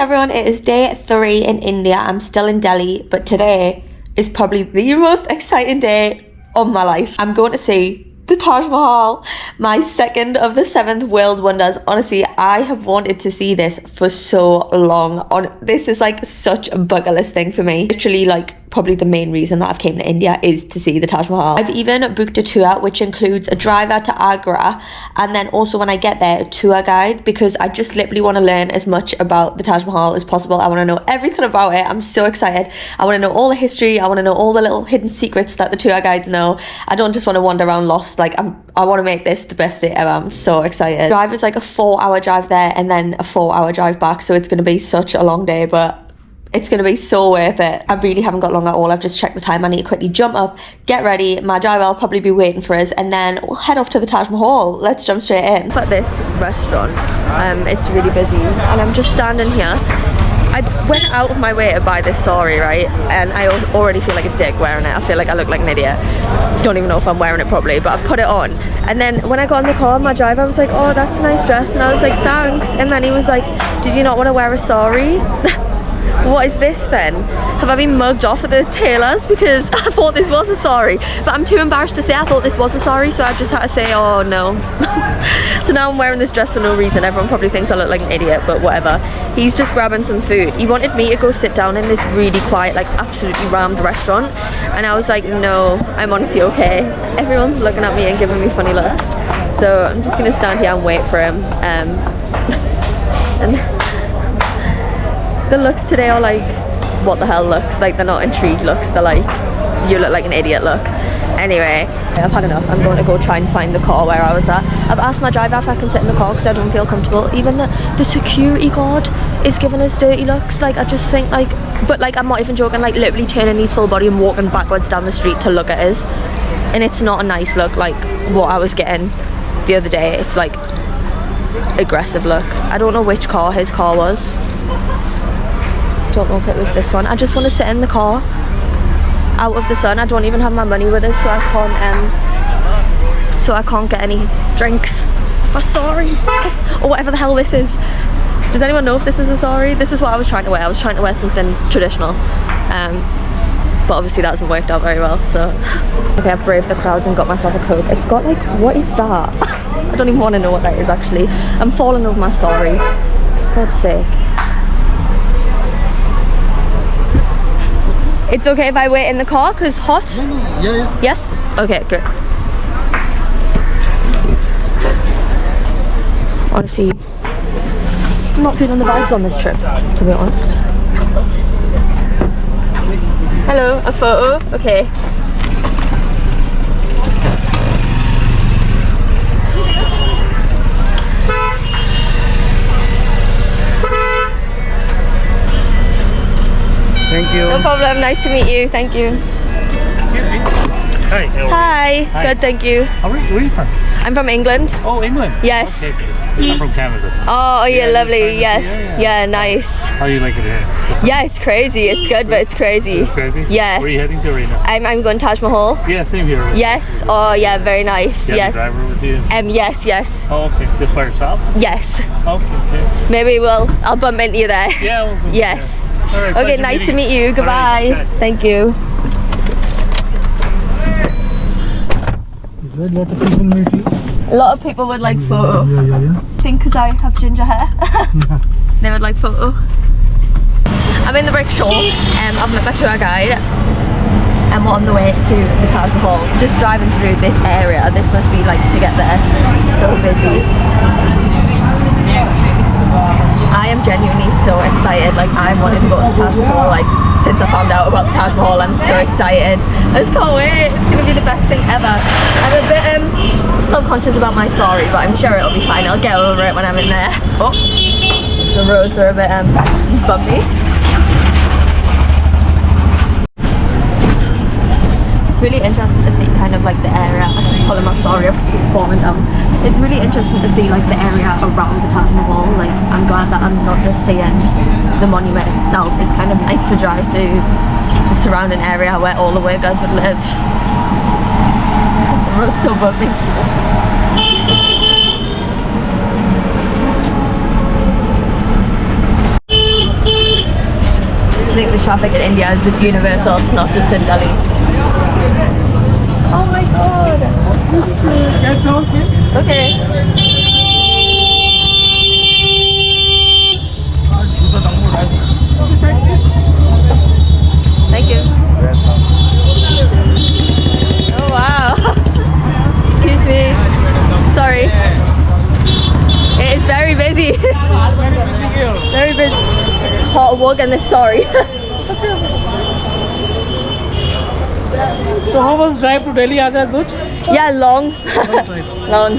everyone, it is day 3 in India. I'm still in Delhi, but today is probably the most exciting day of my life. I'm going to see the Taj Mahal, my second of the 7th world wonders. Honestly, I have wanted to see this for so long. This is like such a bucket list thing for me. Literally, like, probably the main reason that I've came to India is to see the Taj Mahal. I've even booked a tour which includes a driver to Agra, and then also when I get there, a tour guide, because I just literally want to learn as much about the Taj Mahal as possible. I want to know everything about it. I'm so excited. I want to know all the history. I want to know all the little hidden secrets that the tour guides know. I don't just want to wander around lost. Like, I want to make this the best day ever. I'm so excited. The drive is like a 4-hour drive there and then a 4-hour drive back, so it's going to be such a long day, but it's going to be so worth it. I really haven't got long at all. I've just checked the time. I need to quickly jump up, get ready. My driver will probably be waiting for us, and then we'll head off to the Taj Mahal. Let's jump straight in. At this restaurant, it's really busy, and I'm just standing here. I went out of my way to buy this sari, right? And I already feel like a dick wearing it. I feel like I look like an idiot. Don't even know if I'm wearing it properly, but I've put it on. And then when I got in the car, my driver was like, "Oh, that's a nice dress." And I was like, "Thanks." And then he was like, "Did you not want to wear a sari?" What is this then? Have I been mugged off at the tailors? Because I thought this was a sari, but I'm too embarrassed to say I thought this was a sari, so I just had to say, "Oh no." So now I'm wearing this dress for no reason. Everyone probably thinks I look like an idiot, but whatever. He's just grabbing some food. He wanted me to go sit down in this really quiet, like absolutely rammed restaurant, and I was like, "No, I'm honestly okay." Everyone's looking at me and giving me funny looks, so I'm just gonna stand here and wait for him. And the looks today are like, what the hell looks? Like, they're not intrigued looks, they're like, you look like an idiot look. Anyway, I've had enough. I'm going to go try and find the car where I was at. I've asked my driver if I can sit in the car because I don't feel comfortable. Even the security guard is giving us dirty looks. Like, I just think, like, but like, I'm not even joking, like literally turning his full body and walking backwards down the street to look at us. And it's not a nice look like what I was getting the other day. It's like aggressive look. I don't know which car his car was. Don't know if it was this one. I just want to sit in the car out of the sun. I don't even have my money with us, so I can't get any drinks. I'm sorry. Or whatever the hell this is. Does anyone know if this is a sari? This is what I was trying to wear. I was trying to wear something traditional, but obviously that hasn't worked out very well, so okay, I've braved the crowds and got myself a Coke. It's got like, what is that? I don't even want to know what that is actually. I'm falling over my sari, God's sake. It's okay if I wait in the car because hot? No. Yeah. Yes? Okay, good. Honestly, I'm not feeling the vibes on this trip, to be honest. Hello, a photo? Okay. Thank you. No problem, nice to meet you, thank you. Excuse me. Hi. Hi, good, thank you. Where are you from? I'm from England. Oh, England? Yes. Okay. I'm from Canada. Oh, yeah, lovely, yeah. yeah, nice. How do you like it here? Yeah, it's crazy, it's good, but it's crazy. It's crazy? Yeah. Where are you heading to right now? I'm going to Taj Mahal. Yeah, same here. Yes, oh yeah, very nice, You have yes. a driver with you? Yes. Oh, okay. Just by yourself? Yes. Okay. Maybe I'll bump into you there. Yeah. We'll Yes. All right, Okay, nice to meet you. Goodbye. Right, Thank you. Is there a lot of people meet you? A lot of people would like photo. Yeah. I think because I have ginger hair. They would like photo. I'm in the rickshaw. I've met my tour guide. And we're on the way to the Taj Mahal. Just driving through this area. This must be like to get there. So busy. I am genuinely so excited. Like, I've wanted to go to the Taj Mahal like since I found out about the Taj Mahal. I'm so excited. I just can't wait. It's gonna be the best thing ever. I'm a bit self-conscious about my sari, but I'm sure it'll be fine. I'll get over it when I'm in there. Oh, the roads are a bit bumpy. It's really interesting to see kind of like the area. I'm pulling my sari up because it's falling down. It's really interesting to see like the area around the Taj Mahal. Like, I'm glad that I'm not just seeing the monument itself. It's kind of nice to drive through the surrounding area where all the workers would live. The road's so bumpy. to think the traffic in India is just universal, it's not just in Delhi. Oh my god. Get down, please. Okay. Thank you. Oh wow. Excuse me. Sorry. It is very busy. Very busy. It's hot work and they're sorry. So how was drive to Delhi? Are they good? Yeah, long. Long drives. Long.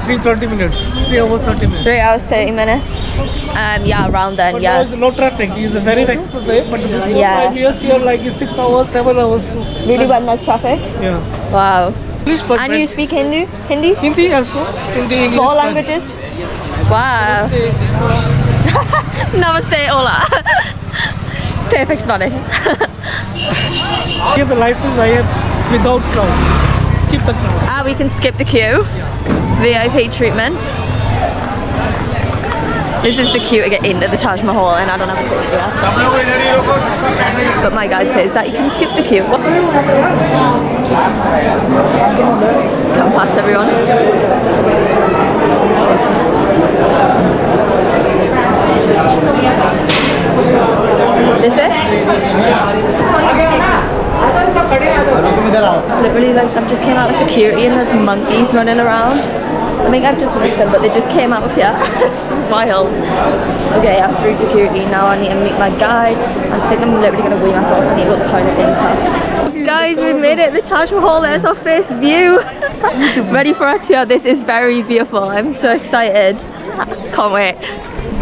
3:30 minutes. 3 hours 30 minutes. 3 hours 30 minutes. Yeah, around then. But Yeah. there is no traffic. It's a very expressway. But before Yeah. 5 years here, like 6 hours, 7 hours too. Really when there's traffic. Yes. Wow. English, but And you speak Hindu? Hindi? Hindi also. Hindi, English. Four languages? Wow. Namaste, hola. Perfect Spanish. Here the license I have without crowd. Skip the crowd. We can skip the queue. VIP treatment. This is the queue to get into the Taj Mahal and I don't have a ticket yet. But my guide says that you can skip the queue. Come past everyone. This it? It's literally like I've just came out of security and there's monkeys running around. I think I've just missed them, but they just came out of here. This is wild. Okay, I'm through security now. I need to meet my guide. I think I'm literally gonna wee myself. I need to go to the toilet myself. Guys, we've made it. The Taj Mahal. There's our first view. Ready for our tour. This is very beautiful. I'm so excited. Can't wait.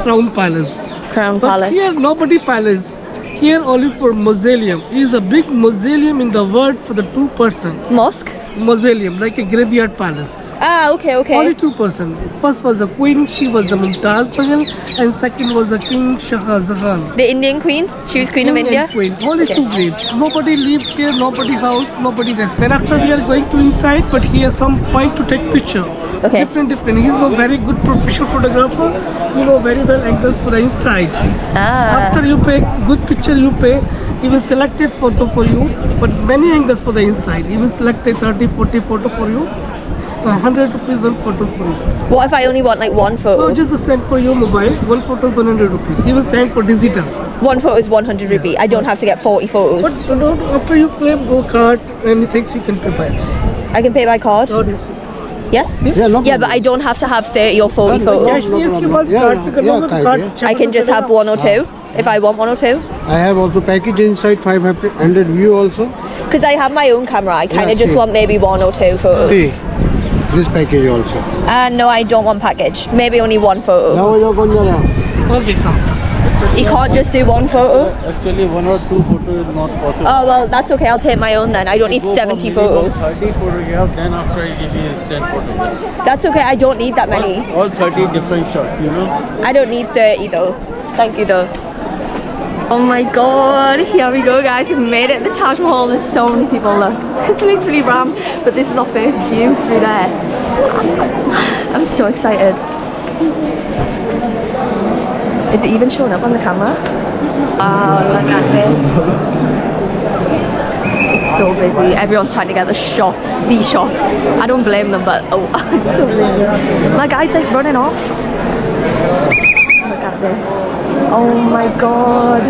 Crown Palace. Crown But Palace. here nobody palace. Here only for mausoleum. It is a big mausoleum in the world for the 2-person. Mosque. Mausoleum, like a graveyard palace. Ah, okay, Only okay. 2-person. First was a queen, she was the Mumtaz Mahal, and second was a king Shah Jahan. The Indian queen. She was queen of King India. and queen. Only Okay. 2 graves. Nobody lived here, nobody house, nobody rest. And after we are going to inside, but here some point to take picture. Okay. Different. He's a very good professional photographer. You know very well angles for the inside. Ah. After you pay good picture, you pay. He will select a photo for you, but many angles for the inside. He will select a 30, 40 photo for you. 100 rupees one photo for you. What if I only want like one So photo? just send for your mobile. One photo is 100 rupees. He will send for digital. One photo is 100 rupee. I don't have to get 40 But photos. you know, after you play go card, anything you can pay by. I can pay by card. Card is. Yes? Yeah, but I don't have to have 30 or 40 photos. Cash नहीं है, इसके पास card से करना होगा, card I can just have one or two if I want one or two. I have also package inside 500 view also. Because I have my own camera. I kind of Yeah, just see. want maybe one or two photos. See, this package also. No, I don't want package. Maybe only one photo. Now you go there. Okay, come. You can't just do one photo. Actually, 1 or 2 photos is not possible. Oh, well, that's okay. I'll take my own then. I don't need Go for 70 minimum photos. 30 photographs, then after I give you instant photographs. That's okay. I don't need that many. All 30 different shots, you know. I don't need 30 though. Thank you though. Oh my god, here we go guys, we've made it. The Taj Mahal, there's so many people, look. It's literally rammed, but this is our first view through there. I'm so excited. Is it even showing up on the camera? Wow, look at this. It's so busy. Everyone's trying to get the shot. I don't blame them, but oh, it's so busy. My guy's like running off. Look at this. Oh my god.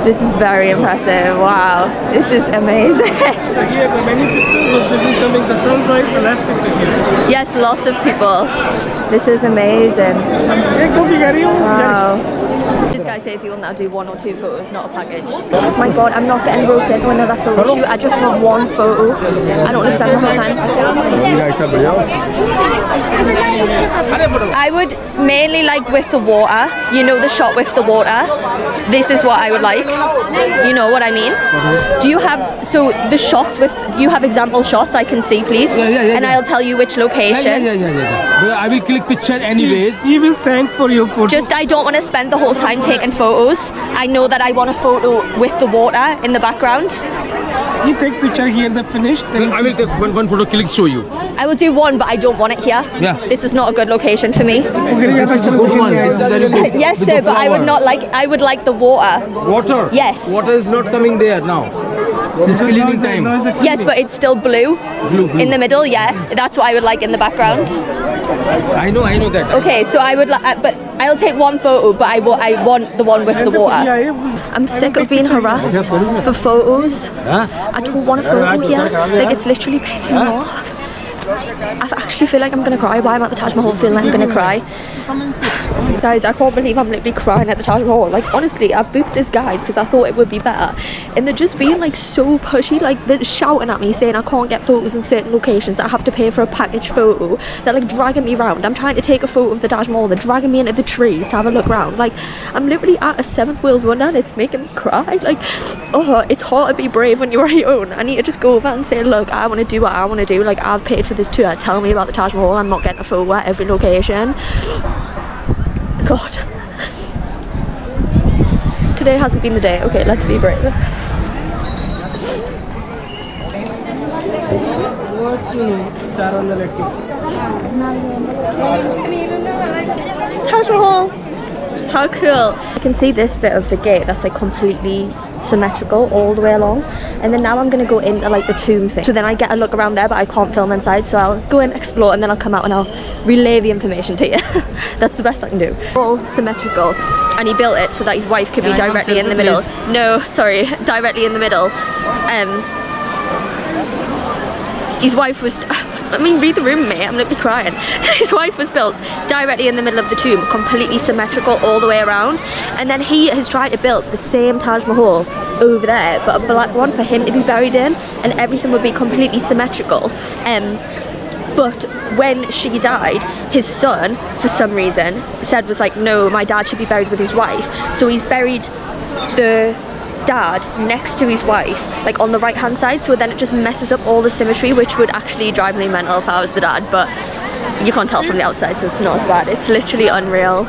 This is very impressive. Wow. This is amazing. Here the many pictures was just coming the sunrise, the last picture here. Yes, lots of people. This is amazing. Hey, go be carry on. Wow. This guy says he will now do 1 or 2 photos, not a package. Oh my god, I'm not getting roped into another photo shoot. I just want one photo. I don't want to spend the whole time. I would mainly like with the water. You know, the shot with the water. This is what I would like. You know what I mean? Do you have, so the shots with, you have example shots I can see please? And I'll tell you which location. I will click picture anyways. He will send for your photo. Just I don't want to spend the whole time taking photos. I know that I want a photo with the water in the background. You take picture here, the finish. Then I will take one photo click show you. I will do one, but I don't want it here. Yeah. This is not a good location for me. This is a good one. This is very good. Yes, With sir, the but I would flower. not like. I would like the water. Water. Yes. Water is not coming there now. This cleaning time. Yes, but it's still blue. Blue. In the middle. Yeah, that's what I would like in the background. I know that. Okay, so I would like, but I'll take one photo, but I want the one with the water. I'm sick of being harassed for photos. I don't want a photo here. Like, it's literally pissing me off. I actually feel like I'm gonna cry. Why am I at the Taj Mahal feeling like I'm gonna cry? Guys, I can't believe I'm literally crying at the Taj Mahal. Like, honestly, I've booked this guide because I thought it would be better, and they're just being like so pushy. Like, they're shouting at me saying I can't get photos in certain locations, that I have to pay for a package photo. They're like dragging me around. I'm trying to take a photo of the Taj Mahal. They're dragging me into the trees to have a look around. Like, I'm literally at a 7th world wonder and it's making me cry. Like, oh, it's hard to be brave when you're on your own. I need to just go over and say, look, I want to do what I want to do. Like, I've paid for this tour. Tell me about the Taj Mahal. I'm not getting a photo at every location. God. Today hasn't been the day. Okay, let's be brave. Taj Mahal. How cool. You can see this bit of the gate that's like completely symmetrical all the way along, and then now I'm gonna go into like the tomb thing, so then I get a look around there, but I can't film inside, so I'll go and explore and then I'll come out and I'll relay the information to you. That's the best I can do. All symmetrical, and he built it so that his wife could be directly in the middle. No, sorry, directly in the middle. His wife was, I mean, read the room, mate, I'm gonna be crying. His wife was built directly in the middle of the tomb, completely symmetrical all the way around, and then he has tried to build the same Taj Mahal over there, but a black one for him to be buried in, and everything would be completely symmetrical. But when she died, his son, for some reason, was like, no, my dad should be buried with his wife, so he's buried the dad next to his wife, like on the right hand side, so then it just messes up all the symmetry, which would actually drive me mental if I was the dad, but you can't tell from the outside, so it's not as bad. It's literally unreal.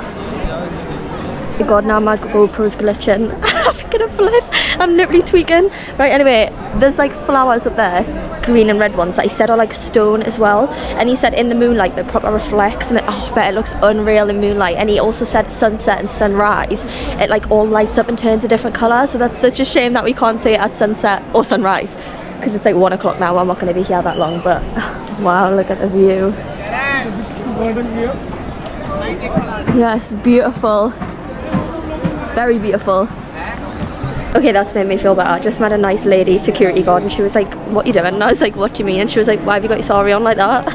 Oh god, now my GoPro's glitching. I'm gonna flip. I'm literally tweaking. Right, anyway, there's like flowers up there, green and red ones, that he said are like stone as well, and he said in the moonlight they proper reflects, and I bet it looks unreal in moonlight. And he also said sunset and sunrise, it like all lights up and turns a different colour, so that's such a shame that we can't see it at sunset or sunrise, because it's like 1 o'clock now. I'm not going to be here that long, but wow, look at the view. Yes, beautiful, very beautiful. Okay, that's made me feel better. I just met a nice lady security guard, and she was like, what you doing? And I was like, what do you mean? And she was like, why have you got your sari on like that?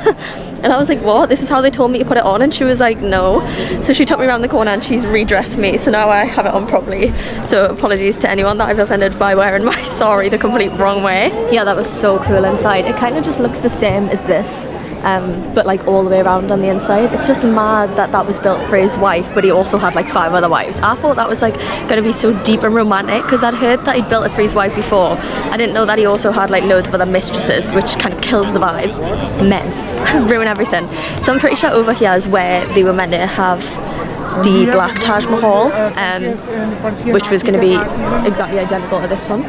And I was like, what? This is how they told me to put it on? And she was like, no. So she took me around the corner and she's redressed me, so now I have it on properly. So apologies to anyone that I've offended by wearing my sari the complete wrong way. Yeah, that was so cool inside. It kind of just looks the same as this, but like all the way around on the inside. It's just mad that that was built for his wife, but he also had like 5 other wives. I thought that was like going to be so deep and romantic, because I'd heard that he'd built it for his wife before. I didn't know that he also had like loads of other mistresses, which kind of kills the vibe. Men ruin everything. So I'm pretty sure over here is where they were meant to have the black Taj Mahal, which was going to be exactly identical to this one.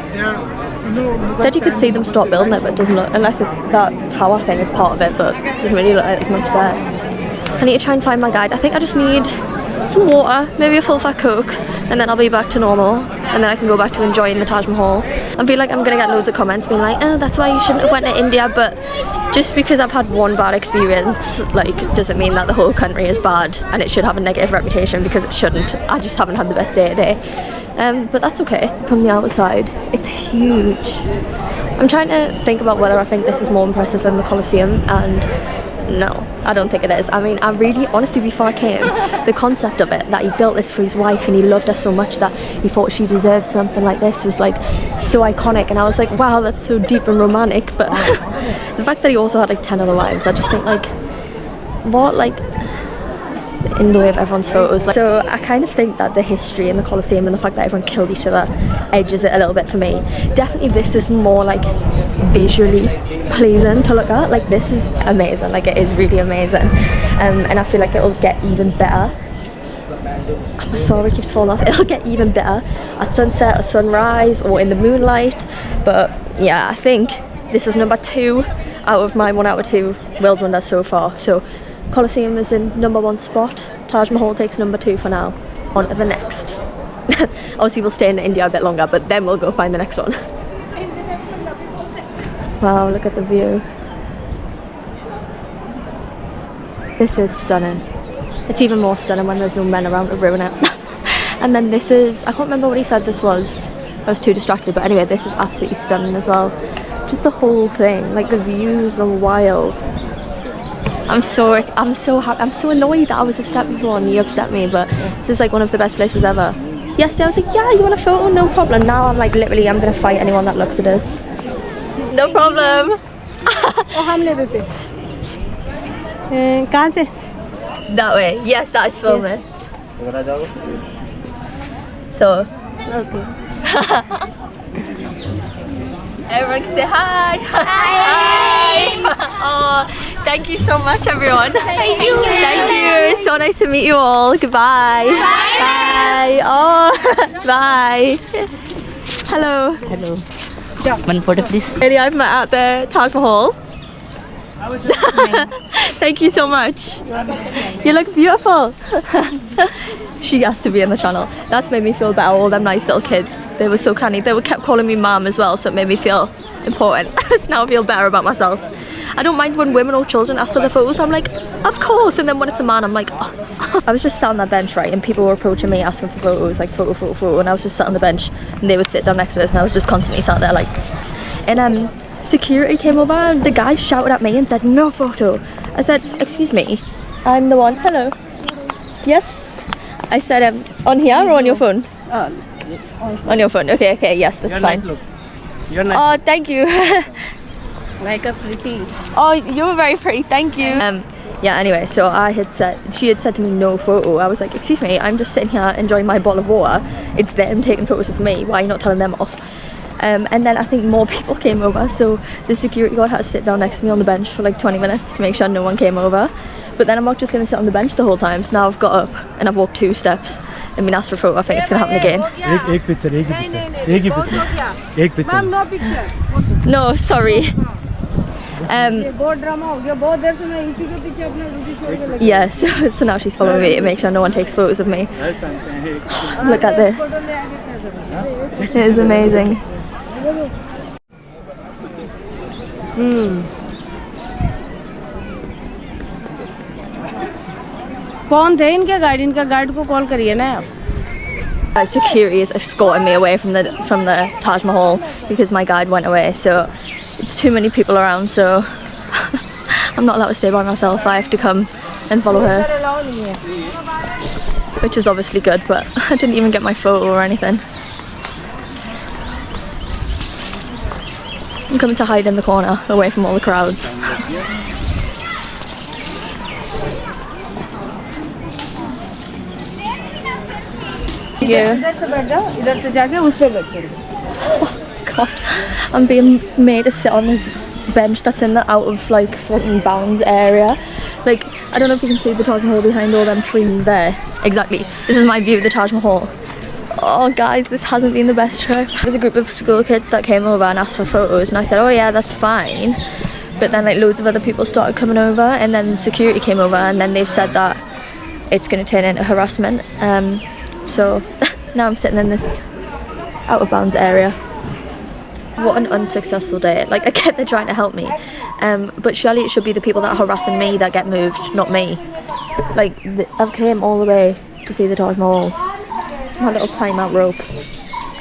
Said you could see them start building it, but it doesn't look, unless that tower thing is part of it, but it doesn't really look like as much there. I need to try and find my guide. I think I just need some water, maybe a full fat Coke, and then I'll be back to normal, and then I can go back to enjoying the Taj Mahal. I feel like I'm gonna get loads of comments being like, oh, that's why you shouldn't have went to India, but just because I've had one bad experience, like, doesn't mean that the whole country is bad and it should have a negative reputation, because it shouldn't. I just haven't had the best day today. But that's okay. From the outside, it's huge. I'm trying to think about whether I think this is more impressive than the Colosseum, and no, I don't think it is. I mean, I really, honestly, before I came, the concept of it, that he built this for his wife and he loved her so much that he thought she deserved something like this, was like so iconic, and I was like, wow, that's so deep and romantic. But the fact that he also had like 10 other wives, I just think like, what, like, in the way of everyone's photos. Like, so I kind of think that the history in the Colosseum and the fact that everyone killed each other edges it a little bit for me. Definitely this is more like visually pleasing to look at. Like, this is amazing, like it is really amazing, and I feel like it will get even better And mascara keeps falling off. It'll get even better at sunset or sunrise or in the moonlight. But yeah, I think this is number 2 out of my 1 out of 2 world wonders so far. So Colosseum is in number 1 spot. Taj Mahal takes number 2 for now. On to the next. Obviously we'll stay in India a bit longer, but then we'll go find the next one. Wow, look at the view. This is stunning. It's even more stunning when there's no men around to ruin it. And then this is, I can't remember what he said this was. I was too distracted, but anyway, this is absolutely stunning as well. Just the whole thing, like the views are wild. I'm so happy. I'm so annoyed that I was upset before and you upset me, but this is like one of the best places ever. Yesterday I was like, yeah, you want a photo? No problem. Now I'm like, literally, I'm gonna fight anyone that looks at us. No problem. हम ले देते कहाँ से That way. Yes, that is filming. So. okay Everyone can say hi. Hi. Oh, thank you so much, everyone. Thank you. Thank you. It's so nice to meet you all. Goodbye. Bye. Oh, bye. Hello. hello one photo please Lady I've met at the Taj Mahal. Thank you so much. You look beautiful. She has to be in the channel. That's made me feel better. All them nice little kids. They were so canny. They kept calling me mum as well, so it made me feel important. So now I feel better about myself. I don't mind when women or children ask for the photos. I'm like, of course. And then when it's a man, I'm like, oh. I was just sat on that bench, right, and people were approaching me asking for photos, like photo, and I was just sat on the bench and they would sit down next to us and I was just constantly sat there like, and security came over and the guy shouted at me and said, no photo. I said, excuse me, I'm the one. Hello. Yes. I said, on here or on your phone? On your phone. Okay, yes, that's fine. You're nice. Oh, thank you. like a pretty Oh, you were very pretty, thank you. Yeah, anyway, so she had said to me no photo. I was like, excuse me, I'm just sitting here enjoying my bottle of water. It's them taking photos of me. Why are you not telling them off? And then I think more people came over, so the security guard had to sit down next to me on the bench for like 20 minutes to make sure no one came over. But then I'm not just going to sit on the bench the whole time, so now I've got up and I've walked 2 steps and been asked for a photo. I think it's going to happen again. एक picture. no picture No, sorry. बहुत drama हो गया बहुत देर से मैं इसी के पीछे अपना ड्यूटी छोड़ के लगी Yeah, so now she's following me to make sure no one takes photos of me. Look at this. It is amazing. कौन थे इनके गाइड को कॉल करिए ना आप Security is escorting me away from the Taj Mahal because my guide went away, so it's too many people around, so I'm not allowed to stay by myself. I have to come and follow her, which is obviously good, but I didn't even get my photo or anything. I'm coming to hide in the corner away from all the crowds. Yeah. इधर से बैठ जाओ इधर से जाके उस पे बैठ करो God, I'm being made to sit on this bench that's in the out of like fucking bounds area. Like, I don't know if you can see the Taj Mahal behind all them trees there. Exactly. This is my view of the Taj Mahal. Oh guys, this hasn't been the best trip. There was a group of school kids that came over and asked for photos and I said, oh yeah, that's fine. But then like loads of other people started coming over and then security came over and then they've said that it's going to turn into harassment. So now I'm sitting in this out of bounds area. What an unsuccessful day. Like, I get they're trying to help me, but surely it should be the people that are harassing me that get moved, not me. Like, I've came all the way to see the Taj Mahal. My little timeout rope.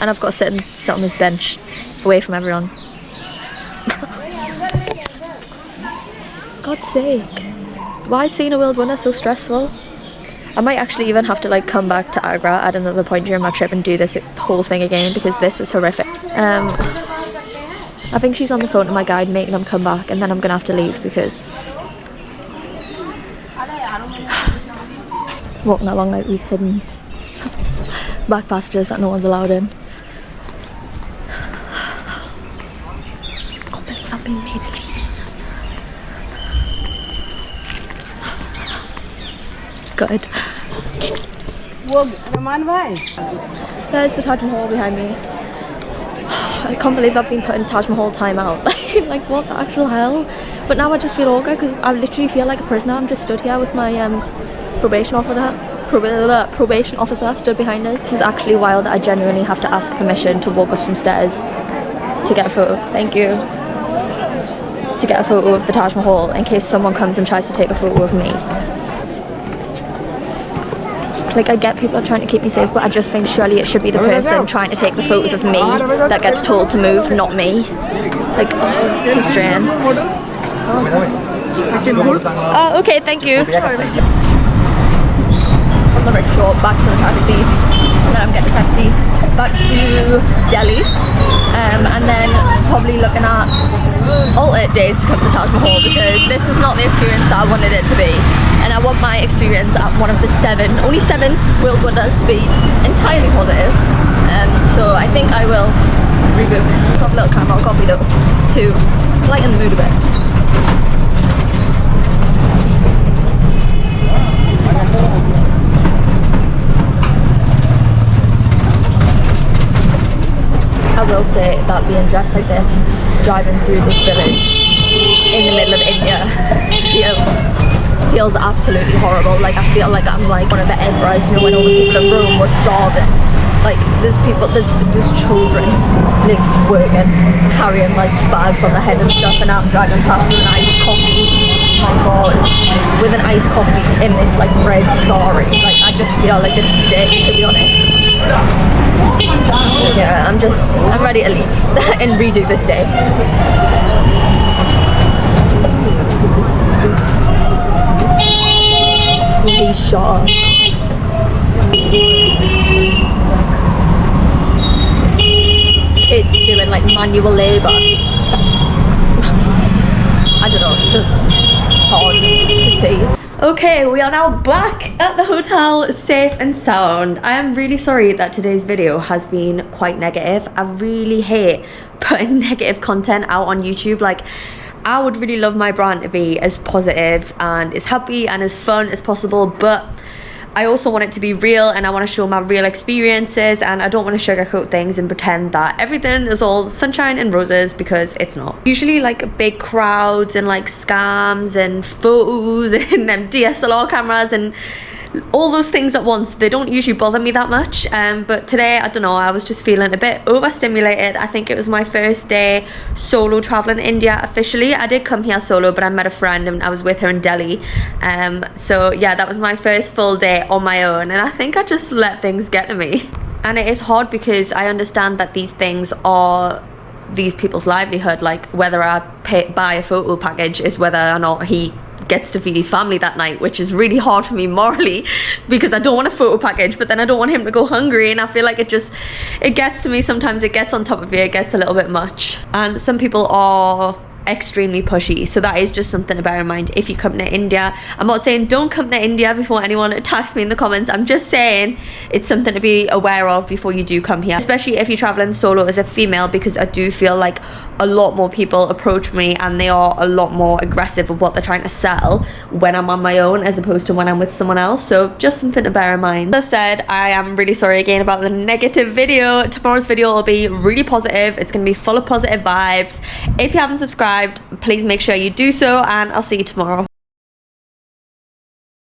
And I've got to sit on this bench away from everyone. God's sake. Why is seeing a world wonder so stressful? I might actually even have to like come back to Agra at another point during my trip and do this whole thing again because this was horrific. I think she's on the phone to my guide making them come back and then I'm gonna have to leave because walking along like these hidden back passages that no one's allowed in. God, this without being made to leave. Good. There's the Taj Mahal behind me. I can't believe I've been put in Taj Mahal timeout. Like, what the actual hell? But now I just feel awkward because I literally feel like a prisoner. I'm just stood here with my probation officer stood behind us. This is actually wild that I genuinely have to ask permission to walk up some stairs to get a photo. Thank you. To get a photo of the Taj Mahal in case someone comes and tries to take a photo of me. Like, I get people are trying to keep me safe, but I just think surely it should be the person trying to take the photos of me that gets told to move, not me. Like, oh, it's so strange. Oh, okay, thank you. On the rickshaw, back to the taxi, and then I'm getting a taxi back to Delhi, and then probably looking at alternate days to come to Taj Mahal because this was not the experience that I wanted it to be, and I want my experience at one of the only seven world wonders to be entirely positive. So I think I will rebook. Let's have a little caramel coffee though to lighten the mood a bit. I will say that being dressed like this, driving through this village in the middle of India, feels absolutely horrible. Like, I feel like I'm like one of the emperors, you know, when all the people in Rome were starving. Like, there's children like working, carrying like bags on their head and stuff, and I'm driving past with an iced coffee. Oh my god, with an iced coffee in this like red sari. Like, I just feel like a dick, to be honest. Yeah, I'm ready to leave and redo this day. These shots. Kids doing like manual labour. I don't know, it's just hard to see. Okay, we are now back at the hotel, safe and sound. I am really sorry that today's video has been quite negative. I really hate putting negative content out on YouTube. Like, I would really love my brand to be as positive and as happy and as fun as possible, but I also want it to be real, and I want to show my real experiences, and I don't want to sugarcoat things and pretend that everything is all sunshine and roses, because it's not. Usually like big crowds and like scams and photos and them DSLR cameras and all those things at once, they don't usually bother me that much, but today, I don't know, I was just feeling a bit overstimulated. I think it was my first day solo traveling India officially. I did come here solo, but I met a friend and I was with her in Delhi, so yeah, that was my first full day on my own, and I think I just let things get to me. And it is hard because I understand that these things are these people's livelihood. Like, whether I buy a photo package is whether or not he gets to feed his family that night, which is really hard for me morally, because I don't want a photo package, but then I don't want him to go hungry, and I feel like it gets to me sometimes. It gets on top of you, it gets a little bit much, and some people are extremely pushy, so that is just something to bear in mind if you come to India. I'm not saying don't come to India before anyone attacks me in the comments. I'm just saying it's something to be aware of before you do come here, especially if you're traveling solo as a female, because I do feel like a lot more people approach me and they are a lot more aggressive with what they're trying to sell when I'm on my own as opposed to when I'm with someone else. So just something to bear in mind. As I said, I am really sorry again about the negative video. Tomorrow's video will be really positive. It's going to be full of positive vibes. If you haven't subscribed, please make sure you do so, and I'll see you tomorrow.